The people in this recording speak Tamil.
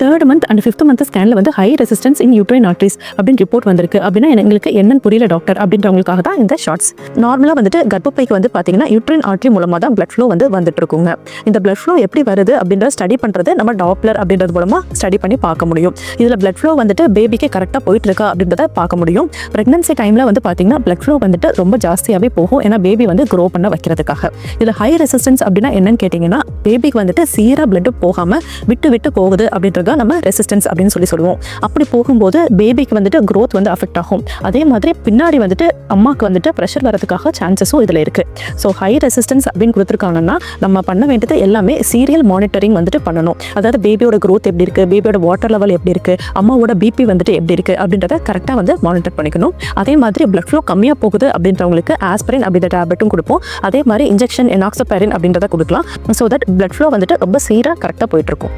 3rd month and 5th month ஸ்கேனில் வந்து ஹை ரெசிஸ்டன்ஸ் இன் யூட்ரைன் ஆர்டரிஸ் அப்படின்னு ரிப்போர்ட் வந்திருக்கு. அப்படின்னா எங்களுக்கு என்னன்னு புரியல டாக்டர் அப்படின்றவங்களுக்காக தான் இந்த ஷார்ட்ஸ். நார்மலாக வந்துட்டு கர்ப்பப்பைக்கு வந்து பார்த்தீங்கன்னா யூட்ரைன் ஆர்டரி மூலமாக தான் பிளட் ஃப்ளோ வந்து வந்துட்டு இருக்குங்க. இந்த பிளட் ஃப்ளோ எப்படி வருது அப்படின்றத ஸ்டடி பண்ணுறது நம்ம டாப்லர் அப்படின்றது மூலமாக ஸ்டடி பண்ணி பார்க்க முடியும். இதில் பிளட் ஃப்ளோ வந்துட்டு பேபிக்கு கரெக்டாக போயிட்டு இருக்கா அப்படின்றத பார்க்க முடியும். ப்ரெக்னன்சி டைமில் வந்து பார்த்தீங்கன்னா பிளட் ஃப்ளோ வந்துட்டு ரொம்ப ஜாஸ்தியாகவே போகும். ஏன்னா பேபி வந்து க்ரோ பண்ண வைக்கிறதுக்காக. இதில் ஹை ரெசிஸ்டன்ஸ் அப்படின்னா என்னன்னு கேட்டிங்கன்னா பேபிக்கு வந்துட்டு சீராக பிளட் போகாமல் விட்டு விட்டு போகுது அப்படின்றத நம்ம ரெசிஸ்டன்ஸ் அப்படின்னு சொல்லுவோம். அப்படி போகும்போது பேபிக்கு வந்துட்டு க்ரோத் வந்து அஃபெக்ட் ஆகும். அதே மாதிரி பின்னாடி வந்துட்டு அம்மாவுக்கு வந்துட்டு ப்ரெஷர் வரதுக்காக சான்சஸும் இதில் இருக்குது. ஸோ ஹை ரெசிஸ்டன்ஸ் அப்படின்னு கொடுத்துருக்காங்கன்னா நம்ம பண்ண வேண்டியது எல்லாமே சீரியல் மானிட்டரிங் வந்துட்டு பண்ணணும். அதாவது பேபியோட க்ரோத் எப்படி இருக்குது, பேபியோட வாட்டர் லெவல் எப்படி இருக்குது, அம்மாவோட பிபி வந்துட்டு எப்படி இருக்குது அப்படின்றத கரெக்டாக வந்து மானிட்டர் பண்ணிக்கணும். அதே மாதிரி பிளட் ஃப்ளோ கம்மியாக போகுது அப்படின்றவங்களுக்கு ஆஸ்பிரின் அப்படின்ற டேப்லெட்டும் கொடுப்போம். அதே மாதிரி இன்ஜெக்ஷன் எனாக்ஸோபரின் அப்படின்றத கொடுக்கலாம். ஸோ தட் பிளட் ஃப்ளோ வந்துட்டு ரொம்ப சீராக கரெக்டாக போயிட்டுருக்கும்.